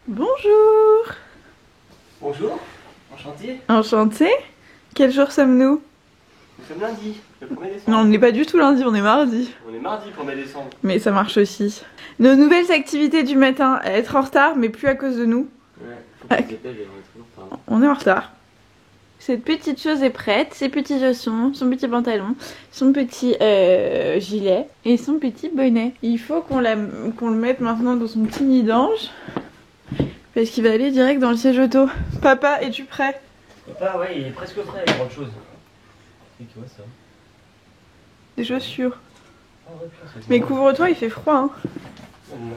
Bonjour. Bonjour, enchanté. Enchanté. Quel jour sommes-nous? Nous sommes lundi, le 1er décembre. Non, on n'est pas du tout lundi, on est mardi. On est mardi 1er décembre. Mais ça marche aussi. Nos nouvelles activités du matin, être en retard, mais plus à cause de nous. Ouais, faut qu'on se dépêche, on est toujours pas là. On est en retard. Cette petite chose est prête, ses petits chaussons, son petit pantalon, son petit gilet et son petit bonnet. Il faut qu'on le mette maintenant dans son petit nid d'ange parce qu'il va aller direct dans le siège auto. Papa, es-tu prêt? Papa, ouais, il est presque prêt avec grande chose. C'est quoi ça? Des chaussures. Ah ouais, putain, ça Mais couvre-toi, il fait froid. Hein.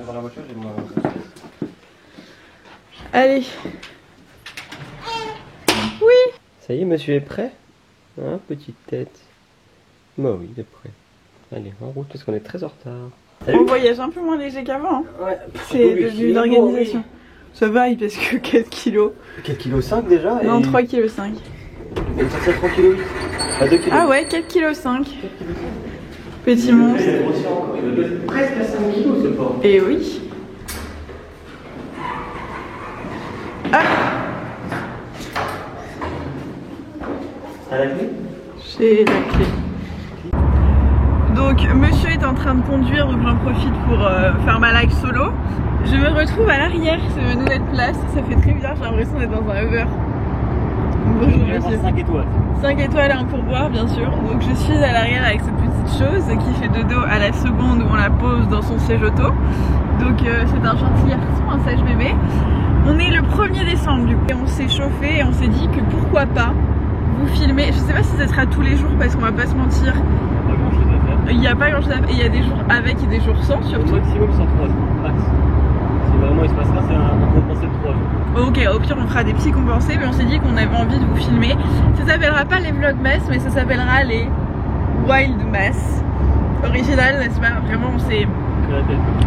Dans la voiture, j'ai mon... Allez. Oui. Ça y est, monsieur est prêt? Hein, petite tête. Bah oui, il est prêt. Allez, en route parce qu'on est très en retard. Salut. On voyage un peu moins léger qu'avant. Hein. Ouais, C'est devenu une organisation. Ça va, il pèse que 4 kilos. 4,5 kg déjà et... Non, 3,5 kg. Il est sorti à 3,8 kg. À 2 kg. Ah ouais, 4,5 kg. Petit monstre. Il est grossi encore, il doit être presque à 5 kg ce porc. Et oui. Ah, T'as la clé? j'ai la clé. Donc monsieur est en train de conduire, donc j'en profite pour faire ma live solo. Je me retrouve à l'arrière, c'est ma nouvelle place. Ça fait très bizarre, j'ai l'impression d'être dans un Uber. Bonjour monsieur. 5 étoiles. 5 étoiles et un pourboire bien sûr. Donc je suis à l'arrière avec cette petite chose qui fait dodo à la seconde où on la pose dans son siège auto. Donc c'est un gentil garçon, un sage bébé. On est le 1er décembre du coup et on s'est chauffé et on s'est dit que pourquoi pas vous filmer. Je sais pas si ça sera tous les jours parce qu'on va pas se mentir. Il n'y a pas grand chose à faire et il y a des jours avec et des jours sans surtout. Au maximum 103 jours, max. Si vraiment il se passera, c'est un compensé de 3 jours. Ok, au pire on fera des petits compensés, mais on s'est dit qu'on avait envie de vous filmer. Ça s'appellera pas les vlogmas, mais ça s'appellera les wildmas. Original, n'est-ce pas? Vraiment on s'est...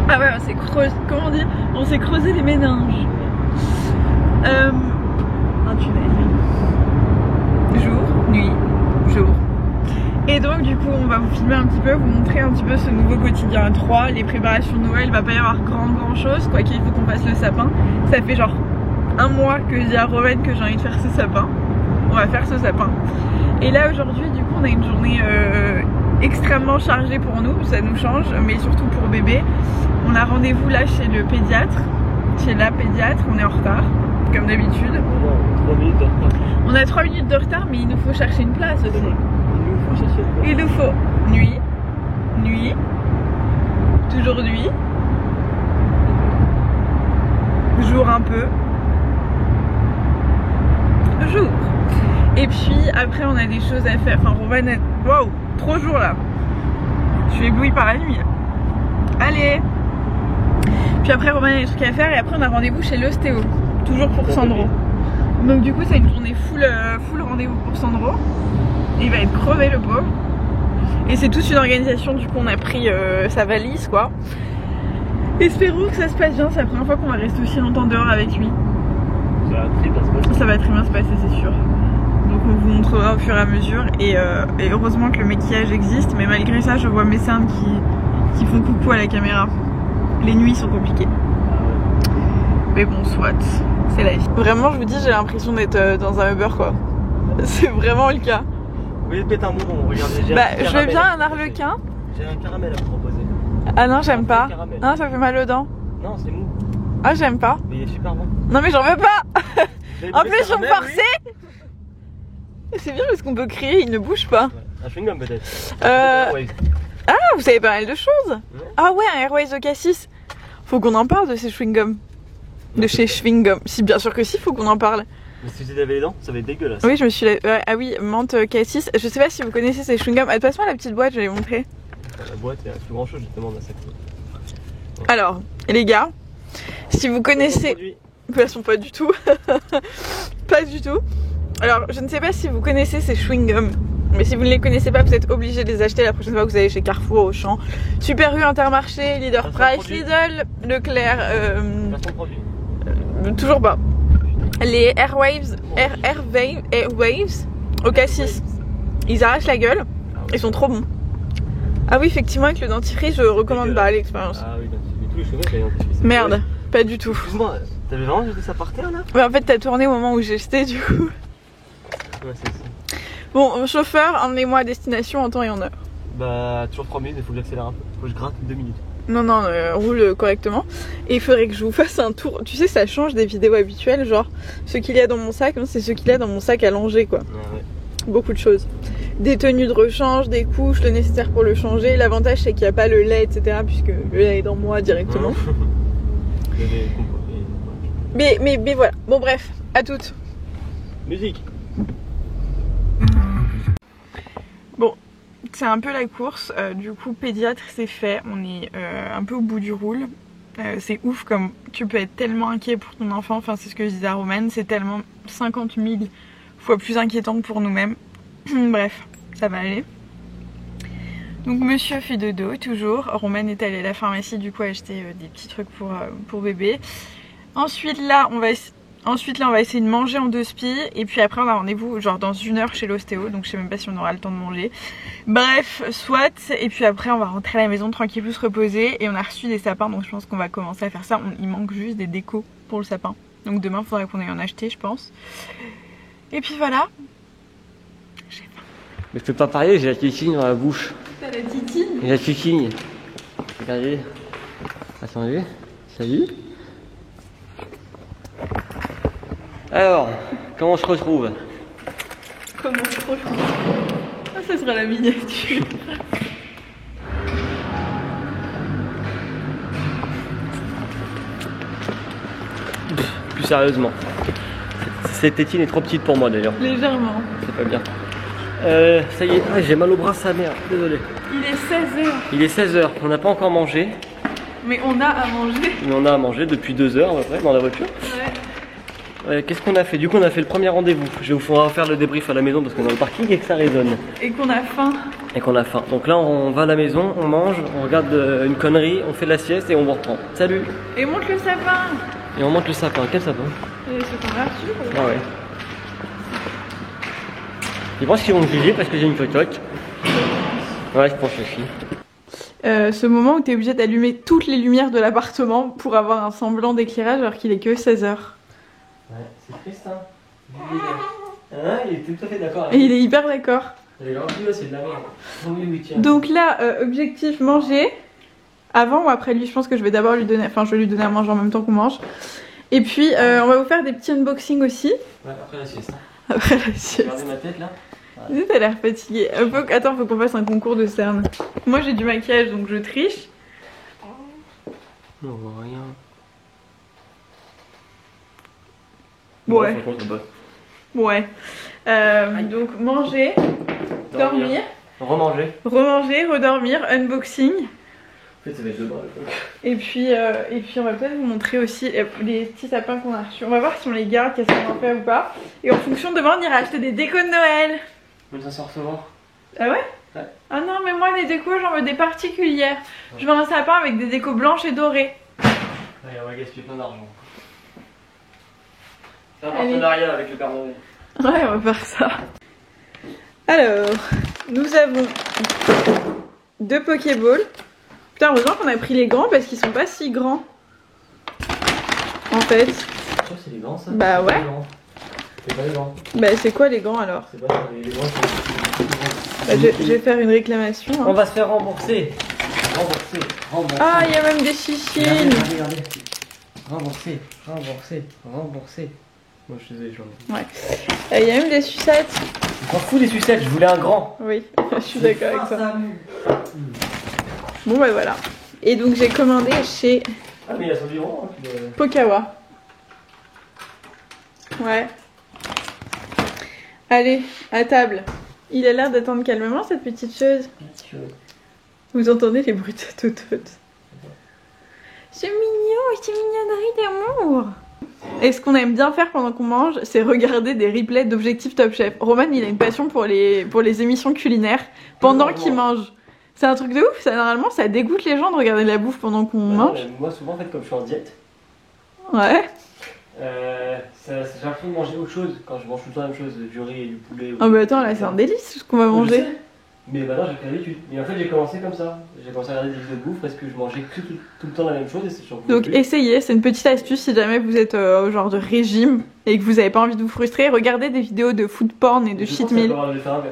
Ah ouais, on s'est creusé, comment on dit? On s'est creusé les méninges. Un tunnel. Jour, nuit, jour. Et donc du coup on va vous filmer un petit peu, vous montrer un petit peu ce nouveau quotidien à 3, les préparations de Noël, il va pas y avoir grand chose, quoi qu'il faut qu'on fasse le sapin. Ça fait genre un mois que je dis à Rowan que j'ai envie de faire ce sapin. On va faire ce sapin. Et là aujourd'hui du coup on a une journée extrêmement chargée pour nous, ça nous change, mais surtout pour bébé. On a rendez-vous là chez le pédiatre, chez la pédiatre, on est en retard, comme d'habitude. Non, 3 minutes de retard. On a 3 minutes de retard mais il nous faut chercher une place aussi. Il nous faut nuit, nuit, toujours nuit, jour un peu, jour. Et puis après on a des choses à faire, enfin Rowan a... Waouh, 3 jours là. Je suis éblouie par la nuit là. Allez. Puis après Rowan a des trucs à faire et après on a rendez-vous chez l'ostéo, toujours pour Sandro. Donc du coup c'est une journée full rendez-vous pour Sandro. Il va être crevé le pauvre. Et c'est toute une organisation, du coup on a pris sa valise quoi. Espérons que ça se passe bien, c'est la première fois qu'on va rester aussi longtemps dehors avec lui. Ça va très bien se passer. Ça va très bien se passer c'est sûr. Donc on vous montrera au fur et à mesure et heureusement que le maquillage existe, mais malgré ça je vois mes cernes qui font coucou à la caméra. Les nuits sont compliquées. Mais bon soit, c'est la vie. Vraiment je vous dis j'ai l'impression d'être dans un Uber quoi. C'est vraiment le cas. Oui, peut-être un bonbon, regardez. Bah, je veux bien un arlequin. J'ai un caramel à vous proposer. Ah non, j'aime pas. Non, ça fait mal aux dents. Non, c'est mou. Ah, j'aime pas. Mais il est super bon. Non, mais j'en veux pas. En plus, je me forcer. Oui. C'est bien parce qu'on peut crier, il ne bouge pas. Ouais. Un chewing-gum peut-être. Ah, vous savez pas mal de choses. Ouais. Ah ouais, un Airways de Cassis. Faut qu'on en parle de ces chewing-gums. De chez Chewing-Gum. Si, bien sûr que si, faut qu'on en parle. Mais si vous avez les dents, ça va être dégueulasse. Oui, je me suis... Ah oui, menthe Cassis. Je sais pas si vous connaissez ces chewing-gums. Passe-moi la petite boîte, je vais les montrer. La boîte, il y a plus grand chose, je te demande à ça. Ouais. Alors, les gars, si vous connaissez... Passons pas du tout. Pas du tout. Alors, je ne sais pas si vous connaissez ces chewing-gums. Mais si vous ne les connaissez pas, vous êtes obligé de les acheter la prochaine fois que vous allez chez Carrefour, Auchan, Super U, Intermarché, Leader Price, Lidl, Leclerc. Toujours pas. Les Airwaves au Cassis, ils arrachent la gueule, ils sont trop bons. Ah oui, effectivement, avec le dentifrice, je recommande pas l'expérience. Ah oui, tous les cheveux, Merde. Pas du tout. Excuse-moi, t'avais vraiment jeté ça par terre là? Bah, en fait, t'as tourné au moment où j'ai jeté, du coup. Ouais, c'est ça. Bon, chauffeur, emmenez-moi à destination en temps et en heure. Bah, toujours 3 minutes, il faut que j'accélère un peu. Faut que je gratte 2 minutes. Non, non, roule correctement. Et il faudrait que je vous fasse un tour. Tu sais, ça change des vidéos habituelles. Genre, ce qu'il y a dans mon sac, c'est ce qu'il y a dans mon sac à langer, quoi. Ouais. Beaucoup de choses. Des tenues de rechange, des couches, le nécessaire pour le changer. L'avantage, c'est qu'il n'y a pas le lait, etc. Puisque le lait est dans moi directement. Mais voilà. Bon, bref, à toutes. Musique. Bon, c'est un peu la course. Du coup, pédiatre, c'est fait. On est un peu au bout du roule. C'est ouf comme tu peux être tellement inquiet pour ton enfant. Enfin, c'est ce que je disais à Romane. C'est tellement 50 000 fois plus inquiétant que pour nous-mêmes. Bref, ça va aller. Donc monsieur fait dodo toujours. Romane est allée à la pharmacie du coup acheter des petits trucs pour bébé. Ensuite là on va essayer de manger en 2 spi. Et puis après on a rendez-vous genre dans 1 heure chez l'ostéo. Donc je sais même pas si on aura le temps de manger. Bref, soit. Et puis après on va rentrer à la maison tranquille, se reposer. Et on a reçu des sapins donc je pense qu'on va commencer à faire ça. Il manque juste des décos pour le sapin. Donc demain il faudra qu'on aille en acheter je pense. Et puis voilà. Mais je peux pas parler, j'ai la titine dans la bouche. T'as la titine? J'ai la titine. Regardez. Attendez. Salut. Alors, comment on se retrouve? Comment on se retrouve? Ah, ça sera la miniature. Plus sérieusement. Cette tétine est trop petite pour moi d'ailleurs. Légèrement. C'est pas bien. Ça y est, ah, j'ai mal au bras, sa mère, désolé. Il est 16h. Il est 16h, on n'a pas encore mangé. Mais on a à manger. Mais on a à manger depuis 2 heures à peu près dans la voiture. Ouais. Qu'est-ce qu'on a fait? Du coup on a fait le premier rendez-vous. Je vais vous faire le débrief à la maison parce qu'on est dans le parking et que ça résonne. Et qu'on a faim. Et qu'on a faim. Donc là on va à la maison, on mange, on regarde une connerie, on fait la sieste et on vous reprend. Salut. Et monte le sapin. Et on monte le sapin. Quel sapin? Et ce qu'on a reçu. Ah ouais. Je pense qu'ils vont me juger parce que j'ai une cocotte. Ouais, je pense aussi. Ce moment où tu es obligé d'allumer toutes les lumières de l'appartement pour avoir un semblant d'éclairage alors qu'il est que 16h. Ouais, c'est triste hein. Hein, il est tout à fait d'accord. Et il est hyper d'accord. C'est de la merde. Oui, oui, tiens. Donc là, objectif manger. Avant ou après lui, je pense que je vais d'abord lui donner, enfin je vais lui donner à manger en même temps qu'on mange. Et puis on va vous faire des petits unboxings aussi. Ouais, après la sieste. Après la sieste. Regardez ma tête là. Ouais. T'as l'air fatiguée. Attends, faut qu'on fasse un concours de cernes. Moi j'ai du maquillage donc je triche. Non, on voit rien. Ouais. Bon, Ouais. Donc manger, dormir, remanger, redormir, unboxing. En fait, ça va être demain. Et puis on va peut-être vous montrer aussi les petits sapins qu'on a reçus. On va voir si on les garde, qu'est-ce qu'on en fait ou pas. Et en fonction de demain, on ira acheter des décos de Noël. Mais ça sort souvent. Ah ouais? Ouais. Ah non, mais moi les décos, j'en veux des particulières. Je veux un sapin avec des décos blanches et dorées. Allez, on va gaspiller plein d'argent. C'est un partenariat avec le Père Noël. Ouais, on va faire ça. Alors, nous avons 2 Pokéballs. Putain, heureusement qu'on a pris les grands parce qu'ils sont pas si grands. En fait. Je trouve que c'est les grands ça. Bah ouais. C'est pas les grands. Bah c'est quoi les grands alors? C'est pas les grands, Bah, je vais faire une réclamation. Hein. On va se faire rembourser. Rembourser. Ah, il y a même des chichines. Regardez. Rembourser. Moi je suis désolé, j'en ai. Ouais. Il y a même des sucettes. Je m'en fous des sucettes, je voulais un grand. Oui, je suis d'accord avec ça. Bon bah voilà. Et donc j'ai commandé chez Ah mais il y a son bureau. Hein, Pokawa. Ouais. Allez, à table. Il a l'air d'attendre calmement cette petite chose. Vous entendez les bruits de tototes. C'est mignon, c'est mignonnerie d'amour. Et ce qu'on aime bien faire pendant qu'on mange, c'est regarder des replays d'Objectif Top Chef. Roman, il a une passion pour les émissions culinaires pendant qu'il mange. C'est un truc de ouf, ça, normalement ça dégoûte les gens de regarder la bouffe pendant qu'on mange. Moi souvent en fait comme je suis en diète, ouais. J'ai l'impression de manger autre chose quand je mange tout le temps la même chose, du riz et du poulet. Ah bah attends, là c'est un délice ce qu'on va manger. Mais maintenant j'ai pris l'habitude. Et en fait j'ai commencé comme ça. J'ai commencé à regarder des vidéos de bouffe parce que je mangeais tout le temps la même chose et c'est sûr. Donc essayez, c'est une petite astuce si jamais vous êtes au genre de régime et que vous n'avez pas envie de vous frustrer. Regardez des vidéos de food porn et de cheat meal.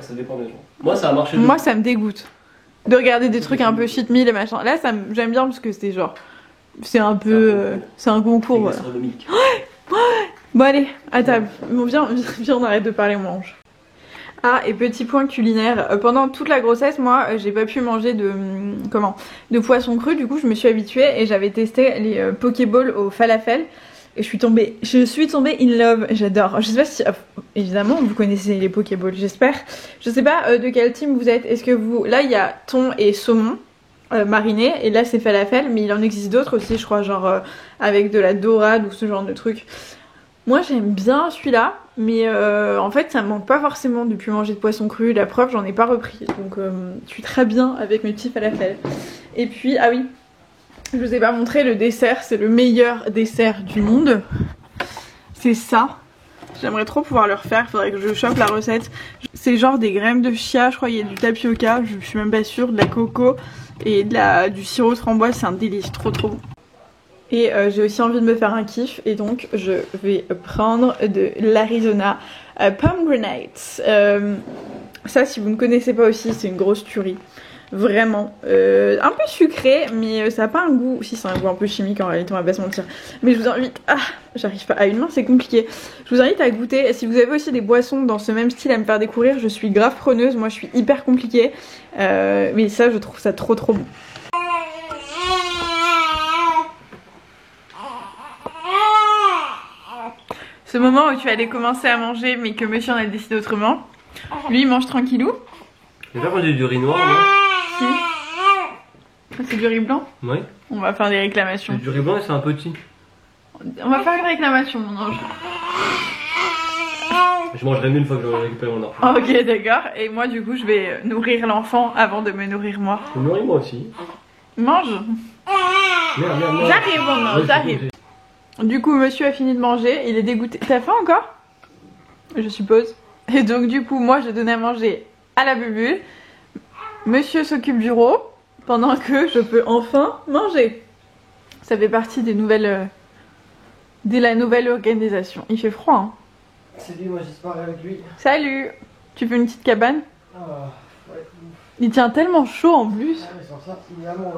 Ça dépend des gens. Moi ça a marché. Moi ça me dégoûte de regarder des trucs un peu cheat meal et machin. Là j'aime bien parce que c'est genre... C'est un peu... c'est un concours. Voilà. Bon allez, à table. Bon, viens on arrête de parler, on mange. Ah, et petit point culinaire, pendant toute la grossesse, moi, j'ai pas pu manger de poisson cru, du coup je me suis habituée et j'avais testé les Pokéballs au falafel et je suis tombée in love, j'adore. Je sais pas si, évidemment, vous connaissez les Pokéballs, j'espère. Je sais pas de quel team vous êtes, est-ce que vous... Là, il y a thon et saumon mariné et là c'est falafel, mais il en existe d'autres aussi, je crois, genre avec de la dorade ou ce genre de truc. Moi j'aime bien celui-là, mais en fait ça me manque pas forcément depuis manger de poisson cru, la preuve j'en ai pas repris, donc je suis très bien avec mes petits falafels. Et puis, ah oui, je vous ai pas montré le dessert, c'est le meilleur dessert du monde, c'est ça. J'aimerais trop pouvoir le refaire, faudrait que je chope la recette. C'est genre des graines de chia, je crois, il y a du tapioca, je suis même pas sûre, de la coco et du sirop de framboise, c'est un délice, trop bon. Et j'ai aussi envie de me faire un kiff et donc je vais prendre de l'Arizona Pomegranate. Ça, si vous ne connaissez pas aussi, c'est une grosse tuerie. Vraiment. Un peu sucré, mais ça n'a pas un goût... Si, c'est un goût un peu chimique en réalité, on va pas se mentir. Mais je vous invite... Ah, j'arrive pas. À une main, c'est compliqué. Je vous invite à goûter. Si vous avez aussi des boissons dans ce même style à me faire découvrir, je suis grave preneuse. Moi, je suis hyper compliquée. Mais ça, je trouve ça trop bon. Ce moment où tu allais commencer à manger mais que monsieur en a décidé autrement. Lui il mange tranquillou. J'ai pas mangé du riz noir moi. Si. C'est du riz blanc? Oui. On va faire des réclamations. C'est du riz blanc et c'est un petit. On va faire une réclamation mon ange. Je mangerai mieux une fois que j'aurai récupéré mon argent. Ok d'accord, et moi du coup je vais nourrir l'enfant avant de me nourrir moi. Tu nourris moi aussi. Mange. Merde. J'arrive mon ange, j'arrive. Du coup monsieur a fini de manger, il est dégoûté. T'as faim encore? Je suppose. Et donc du coup moi je donne à manger à la bubule. Monsieur s'occupe du rot pendant que je peux enfin manger. Ça fait partie des nouvelles... de la nouvelle organisation. Il fait froid hein. C'est lui, moi j'espère avec lui. Salut. Tu veux une petite cabane? Ouais. Il tient tellement chaud en plus. Ah mais sans ça, évidemment,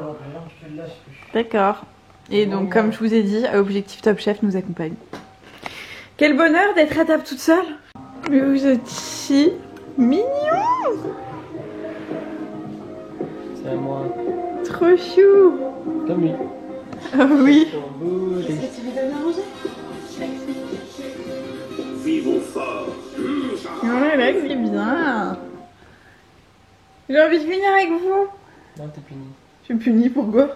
je te le lâche plus. D'accord. Et donc comme je vous ai dit, Objectif Top Chef nous accompagne. Quel bonheur d'être à table toute seule. Mais vous êtes si mignon. C'est à moi. Trop chou. Comme lui. Ah oui. Est-ce que tu lui donnes à manger? Vivons fort. Ouais, là c'est bien. J'ai envie de finir avec vous. Non, t'es puni. Je suis punie, pourquoi?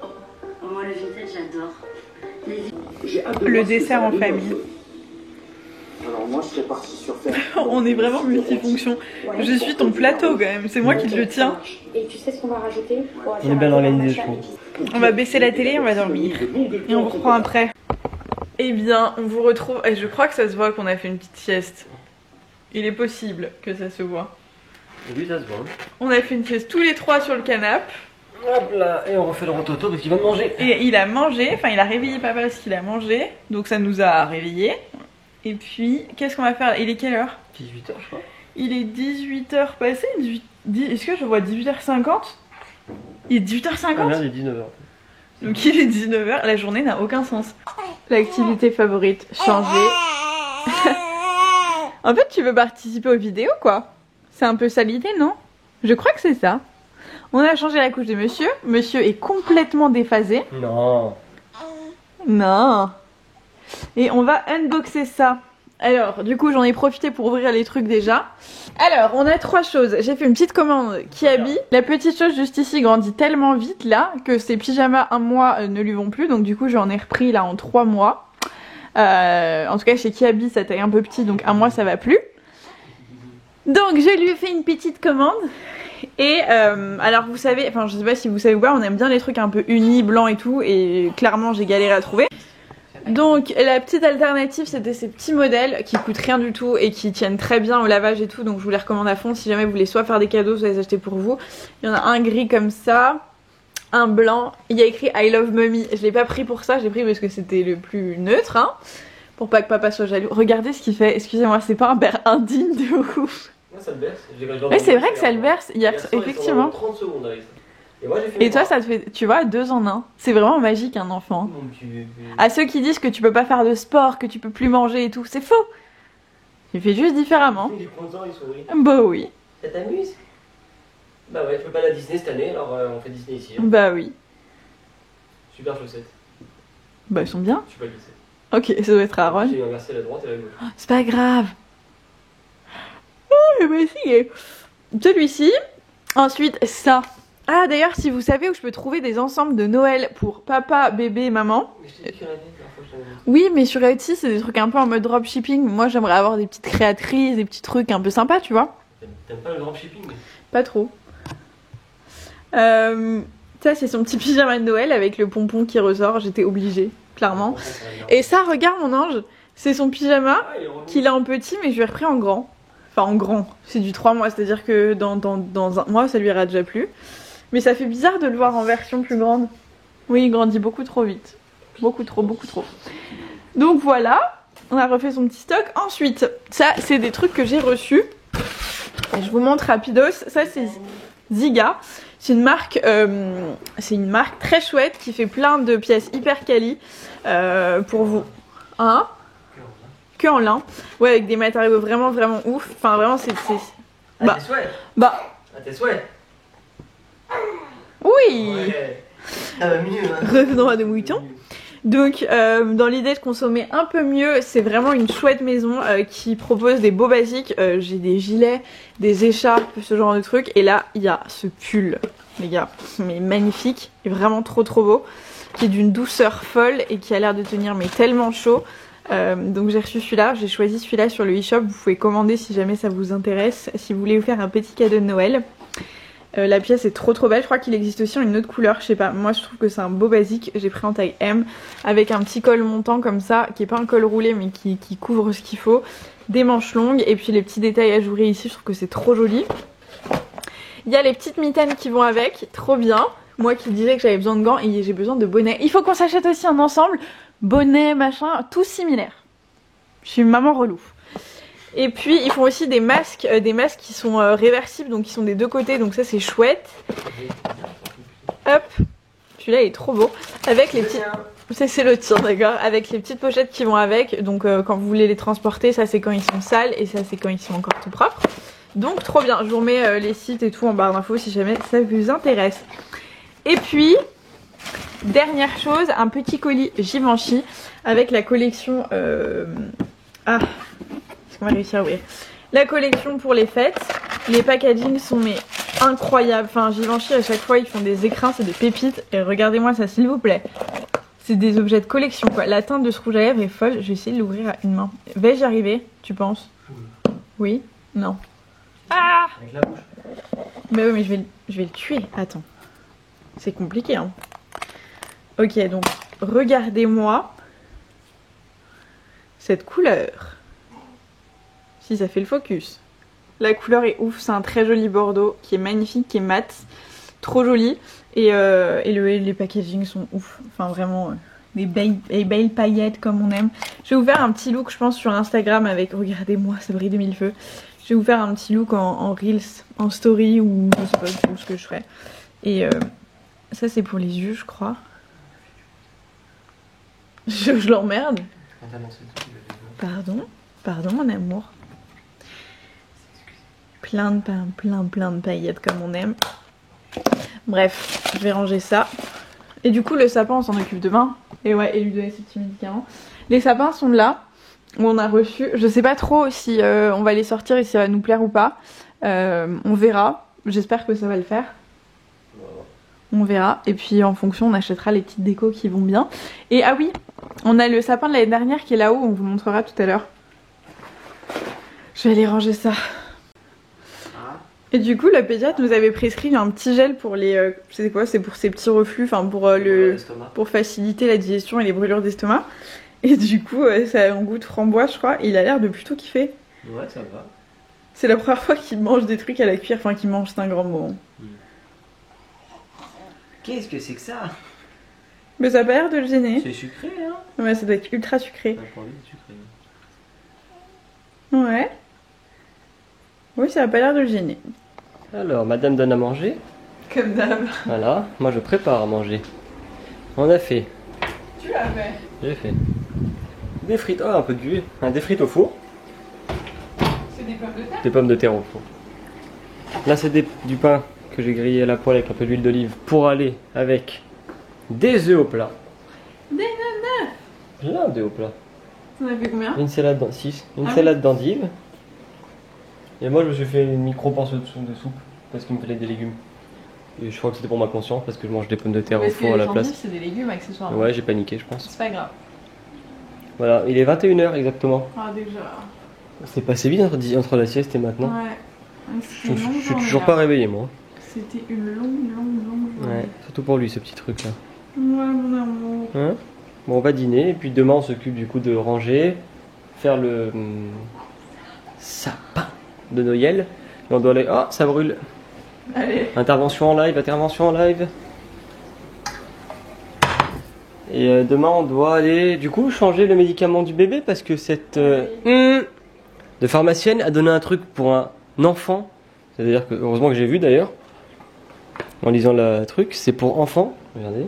Moi, le vintage, j'adore. Le dessert en famille. Alors, moi, je serais parti sur faire. On est vraiment multifonction. Je suis ton plateau quand même, c'est moi qui te le tiens. Et tu sais ce qu'on va rajouter? On est bien organisé, je trouve. On va baisser la télé, on va dormir. Et on reprend après. Eh bien, on vous retrouve. Et je crois que ça se voit qu'on a fait une petite sieste. Il est possible que ça se voit. Oui, ça se voit. On a fait une sieste tous les trois sur le canapé. Hop là, et on refait le rototo parce qu'il va manger. Et il a mangé, enfin il a réveillé papa parce qu'il a mangé. Donc ça nous a réveillés. Et puis, qu'est-ce qu'on va faire? Il est quelle heure? 18h, je crois. Il est 18h passé. Est-ce que je vois 18h50? Il est 18h50? Ah merde, il est 19h. Donc il est 19h, la journée n'a aucun sens. L'activité favorite, changer. En fait, tu veux participer aux vidéos quoi? C'est un peu ça l'idée, non? Je crois que c'est ça. On a changé la couche de monsieur. Monsieur est complètement déphasé. Non. Non. Et on va unboxer ça. Alors, du coup, j'en ai profité pour ouvrir les trucs déjà. Alors, on a trois choses. J'ai fait une petite commande Kiabi. La petite chose juste ici grandit tellement vite là que ses pyjamas un mois ne lui vont plus. Donc du coup, j'en ai repris là en 3 mois. En tout cas, chez Kiabi, ça taille un peu petit, donc un mois, ça va plus. Donc, je lui ai fait une petite commande. Et alors, vous savez, enfin, je sais pas si vous savez ou pas, on aime bien les trucs un peu unis, blancs et tout. Et clairement, j'ai galéré à trouver. Donc la petite alternative c'était ces petits modèles qui coûtent rien du tout et qui tiennent très bien au lavage et tout, donc je vous les recommande à fond si jamais vous voulez soit faire des cadeaux soit les acheter pour vous. Il y en a un gris comme ça, un blanc, il y a écrit I love mommy, je l'ai pas pris pour ça, je l'ai pris parce que c'était le plus neutre hein, pour pas que papa soit jaloux. Regardez ce qu'il fait, excusez-moi, c'est pas un père indigne de ouf. Moi ça le berce. Ouais c'est vrai que ça le berce, effectivement. 30 secondes avec ça. Et toi ça te fait, tu vois, 2 en 1. C'est vraiment magique un enfant. À ceux qui disent que tu peux pas faire de sport, que tu peux plus manger et tout, c'est faux. Tu fais juste différemment. Il est content, il sourit. Bah oui. Ça t'amuse? Bah ouais, tu peux pas aller à Disney cette année, alors on fait Disney ici. Hein. Bah oui. Super chaussettes. Bah ils sont bien. Je suis pas glissé. Ok, ça doit être Aaron. J'ai inversé la droite et la gauche. Oh, c'est pas grave. Oh, je vais essayer. Celui-ci. Ensuite, ça. Ah d'ailleurs si vous savez où je peux trouver des ensembles de Noël pour papa, bébé, maman. Mais je t'ai dit qu'il y en avait, la dernière fois, je t'avais dit. Oui mais sur Etsy c'est des trucs un peu en mode dropshipping. Moi j'aimerais avoir des petites créatrices, des petits trucs un peu sympas tu vois. T'aimes pas le dropshipping? Pas trop. Ça c'est son petit pyjama de Noël avec le pompon qui ressort, j'étais obligée, clairement. Et ça regarde mon ange, c'est son pyjama qu'il a en petit mais je lui ai repris en grand. Enfin en grand, c'est du 3 mois, c'est à dire que dans un mois ça lui ira déjà plus. Mais ça fait bizarre de le voir en version plus grande. Oui, il grandit beaucoup trop vite. Beaucoup trop. Donc voilà, on a refait son petit stock. Ensuite, ça c'est des trucs que j'ai reçus. Et je vous montre rapidos. Ça c'est Ziga. C'est une marque très chouette qui fait plein de pièces hyper quali pour vous. Hein? Que en lin. Ouais, avec des matériaux vraiment ouf. Enfin vraiment c'est... Ah, tes souhaits? Bah... Ah, tes souhaits? Oui ouais. Ça va mieux hein. Revenons à nos moutons. Donc dans l'idée de consommer un peu mieux, c'est vraiment une chouette maison qui propose des beaux basiques. J'ai des gilets, des écharpes, ce genre de trucs. Et là il y a ce pull, les gars, mais magnifique, et vraiment trop beau, qui est d'une douceur folle et qui a l'air de tenir mais tellement chaud. Donc j'ai reçu celui-là, j'ai choisi celui-là sur le e-shop. Vous pouvez commander si jamais ça vous intéresse, si vous voulez vous faire un petit cadeau de Noël. La pièce est trop belle, je crois qu'il existe aussi en une autre couleur, je sais pas, moi je trouve que c'est un beau basique, j'ai pris en taille M avec un petit col montant comme ça, qui est pas un col roulé mais qui couvre ce qu'il faut, des manches longues et puis les petits détails ajourés ici, je trouve que c'est trop joli. Il y a les petites mitaines qui vont avec, trop bien, moi qui disais que j'avais besoin de gants et j'ai besoin de bonnets, il faut qu'on s'achète aussi un ensemble, bonnet, machin, tout similaire. Je suis une maman relou. Et puis ils font aussi des masques qui sont réversibles, donc qui sont des deux côtés, donc ça c'est chouette. Hop, celui-là il est trop beau. Avec les petits... C'est le tien, d'accord. Avec les petites pochettes qui vont avec, donc quand vous voulez les transporter, ça c'est quand ils sont sales et ça c'est quand ils sont encore tout propres. Donc trop bien, je vous remets les sites et tout en barre d'infos si jamais ça vous intéresse. Et puis, dernière chose, un petit colis Givenchy avec la collection... Est-ce qu'on va réussir à ouvrir? La collection pour les fêtes. Les packagings sont mais incroyables. Enfin, Givenchy à chaque fois ils font des écrins, c'est des pépites. Et regardez-moi ça s'il vous plaît. C'est des objets de collection quoi. La teinte de ce rouge à lèvres est folle. Je vais essayer de l'ouvrir à une main. Vais-je y arriver, tu penses? Oui? Non. Ah! Avec la bouche. Mais oui mais je vais le tuer. Attends. C'est compliqué hein. Ok donc regardez-moi cette couleur. Si ça fait le focus. La couleur est ouf, c'est un très joli bordeaux qui est magnifique, qui est mat, trop joli. Et les packagings sont ouf, enfin vraiment des belles paillettes comme on aime. Je vais vous faire un petit look je pense sur Instagram avec, regardez-moi ça brille de mille feux. Je vais vous faire un petit look en reels, en story ou je sais pas du tout ce que je ferai. Et ça c'est pour les yeux je crois. Je l'emmerde. Pardon mon amour. Plein de paillettes comme on aime. Bref, je vais ranger ça. Et du coup le sapin on s'en occupe demain. Et ouais, et lui donner ses petits médicaments. Les sapins sont là, où on a reçu. Je sais pas trop si on va les sortir et si ça va nous plaire ou pas. On verra. J'espère que ça va le faire. On verra. Et puis en fonction on achètera les petites décos qui vont bien. Et ah oui, on a le sapin de l'année dernière qui est là-haut, on vous montrera tout à l'heure. Je vais aller ranger ça. Et du coup la pédiatre nous avait prescrit un petit gel pour les... c'est quoi? C'est pour ces petits reflux, enfin pour, pour faciliter la digestion et les brûlures d'estomac. Et du coup, ça a un goût de framboise, je crois. Il a l'air de plutôt kiffer. Ouais, ça va. C'est la première fois qu'il mange des trucs à la cuillère. Enfin, qu'il mange, c'est un grand mot. Qu'est-ce que c'est que ça? Mais ça a pas l'air de le gêner. C'est sucré, hein? Ouais, ça doit être ultra sucré. J'ai pas envie de sucré. Ouais. Oui, ça a pas l'air de le gêner. Alors, madame donne à manger. Comme d'hab. Voilà, moi je prépare à manger. On a fait. Tu l'as fait. J'ai fait. Des frites, oh un peu d'huile. Des frites au four. C'est des pommes de terre. Des pommes de terre au four. Là c'est du pain que j'ai grillé à la poêle avec un peu d'huile d'olive pour aller avec des œufs au plat. Des nanas. Plein d'œufs au plat. T'en as fait combien? Une salade dans 6. Une Ah salade d'endives. Et moi je me suis fait une micro portion de soupe parce qu'il me fallait des légumes. Et je crois que c'était pour ma conscience parce que je mange des pommes de terre au four à la place. C'est des légumes accessoirement. Ouais, j'ai paniqué je pense. C'est pas grave. Voilà, il est 21 h exactement. Ah, déjà. C'est passé vite entre la sieste et maintenant. Ouais. Je suis toujours pas réveillé moi. C'était une longue journée. Ouais, surtout pour lui ce petit truc là. Ouais, mon amour. Hein? Bon, on va dîner et puis demain on s'occupe du coup de ranger, faire le sapin de Noël. Et on doit aller. Oh, ça brûle! Allez. Intervention en live. Et demain on doit aller du coup changer le médicament du bébé parce que cette de pharmacienne a donné un truc pour un enfant. C'est-à-dire que, heureusement que j'ai vu d'ailleurs, en lisant le truc, c'est pour enfants. Regardez,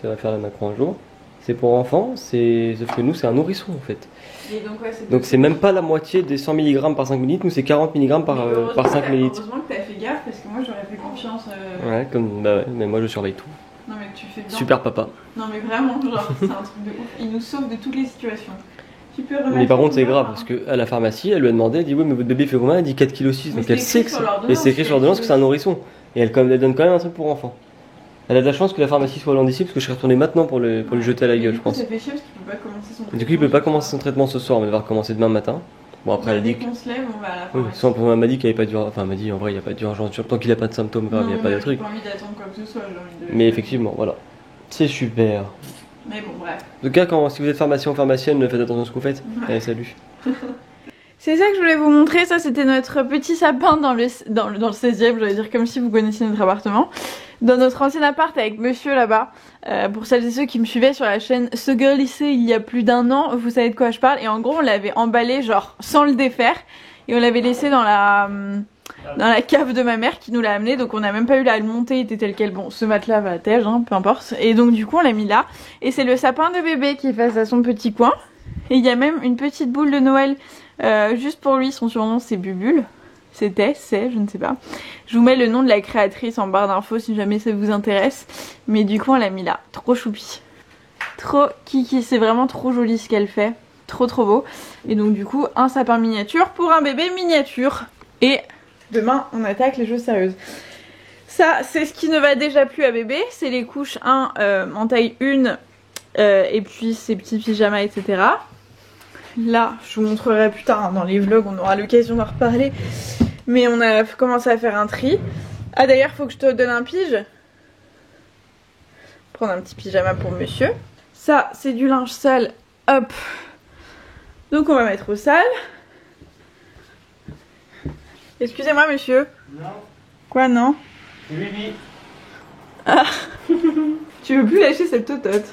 ça va faire la macro un jour. C'est pour enfants, sauf que nous c'est un nourrisson en fait. Et donc c'est même pas la moitié des 100 mg par 5 ml, nous c'est 40 mg par 5 ml. Heureusement que t'as fait gaffe parce que moi j'aurais fait confiance. Ouais, bah ouais, mais moi je surveille tout. Non mais tu fais bien. Super papa. Non mais vraiment, genre c'est un truc de ouf. Il nous sauve de toutes les situations. Tu peux remettre. Mais par contre c'est grave parce qu'à la pharmacie elle lui a demandé, elle dit oui mais votre bébé fait combien? Elle dit 4,6 kg. Donc elle sait que c'est écrit sur l'ordonnance que c'est un nourrisson. Et elle donne quand même un truc pour enfant. Elle a de la chance que la pharmacie soit loin d'ici parce que je serais retourné maintenant pour lui jeter à la gueule je pense. Ça fait chier parce qu'il peut pas commencer son traitement. Du coup il peut pas commencer son traitement ce soir mais il va recommencer demain matin. Bon après elle a dit qu'on se lève, on va à la oui, pharmacie. elle m'a dit qu'il n'y avait pas d'urgence. Enfin elle m'a dit en vrai il n'y a pas d'urgence. Tant qu'il n'a pas de symptômes graves, il n'y a pas de truc. J'ai pas envie d'attendre quoi que ce soit, j'ai envie de. Mais effectivement voilà. C'est super. Mais bon bref. En tout cas si vous êtes pharmacien ou pharmacienne, faites attention à ce que vous faites. Ouais. Allez salut. C'est ça que je voulais vous montrer, ça c'était notre petit sapin dans le 16e, j'allais dire comme si vous connaissiez notre appartement. Dans notre ancien appart avec monsieur là-bas. Pour celles et ceux qui me suivaient sur la chaîne Ce Girl Lycée il y a plus d'1 an, vous savez de quoi je parle. Et en gros on l'avait emballé genre sans le défaire. Et on l'avait laissé dans la cave de ma mère qui nous l'a amené. Donc on n'a même pas eu à le monter, il était tel quel. Bon ce matelas va à tège, hein, peu importe. Et donc du coup on l'a mis là. Et c'est le sapin de bébé qui est face à son petit coin. Et il y a même une petite boule de Noël juste pour lui, son surnom c'est Bubule. C'est, je ne sais pas. Je vous mets le nom de la créatrice en barre d'infos si jamais ça vous intéresse. Mais du coup on l'a mis là, trop choupi. Trop kiki, c'est vraiment trop joli ce qu'elle fait. Trop beau. Et donc du coup un sapin miniature pour un bébé miniature. Et demain on attaque les choses sérieuses. Ça c'est ce qui ne va déjà plus à bébé. C'est les couches 1 en taille 1 et puis ses petits pyjamas etc. Là, je vous montrerai plus tard hein, dans les vlogs, on aura l'occasion d'en reparler. Mais on a commencé à faire un tri. Ah d'ailleurs, faut que je te donne un pige. Prendre un petit pyjama pour monsieur. Ça, c'est du linge sale. Hop. Donc on va mettre au sale. Excusez-moi monsieur. Non. Quoi non? Oui. Ah. Tu veux plus lâcher cette totote.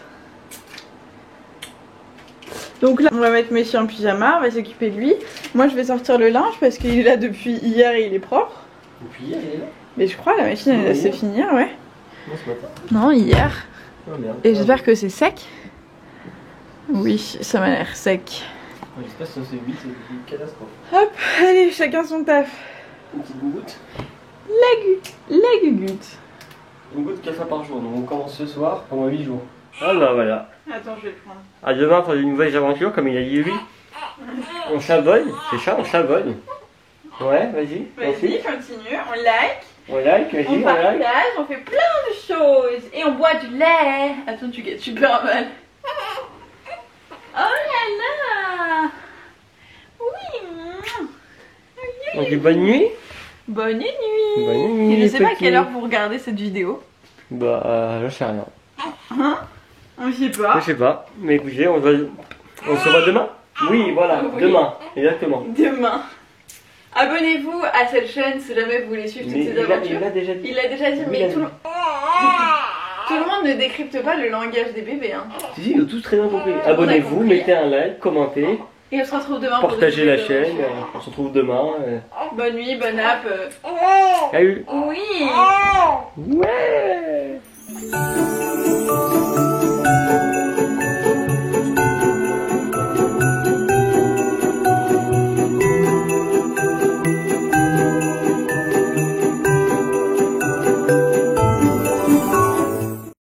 Donc là on va mettre monsieur en pyjama, on va s'occuper de lui. Moi je vais sortir le linge parce qu'il est là depuis hier et il est propre. Depuis hier il est là? Mais je crois la machine elle est laissée finir, ouais. Non ce matin. Non hier. Oh merde. Et j'espère que c'est sec. Oui ça m'a l'air sec. J'espère que c'est 8, c'est une catastrophe. Hop, allez chacun son taf. Une petite goutte. La gugutte. Une goutte 4 fois par jour, donc on commence ce soir pendant 8 jours. Ah bah voilà. Attends je vais le prendre. À demain pour de nouvelles aventures, comme il a dit lui. On chavogne, c'est ça, on chavogne. Ouais, vas-y. Vas-y, continue, on like. On like, vas-y, On partage, on fait plein de choses. Et on boit du lait. Attends, tu gâtes super mal. Oh là là. Oui. On dit bonne nuit. Bonne nuit. Bonne nuit. Et je sais pas à petit. quelle heure vous regardez cette vidéo. Bah, je sais rien. Hein? On sait pas. Je sais pas. Mais écoutez, on On se voit demain? Oui, voilà, Oui. demain, exactement. Demain. Abonnez-vous à cette chaîne si jamais vous voulez suivre toutes Mais ces il aventures. l'a déjà dit. Il l'a déjà dit, Oui, mais il a tout dit. le monde ne décrypte pas le langage des bébés. Hein. Si, si, ils ont tous très bien compris. Abonnez-vous, compris. mettez un like, commentez, Et on se retrouve demain pour partagez de la nouvelles chaîne. aventures. On se retrouve demain. Bonne nuit, bonne app. Salut. Oui. Ouais.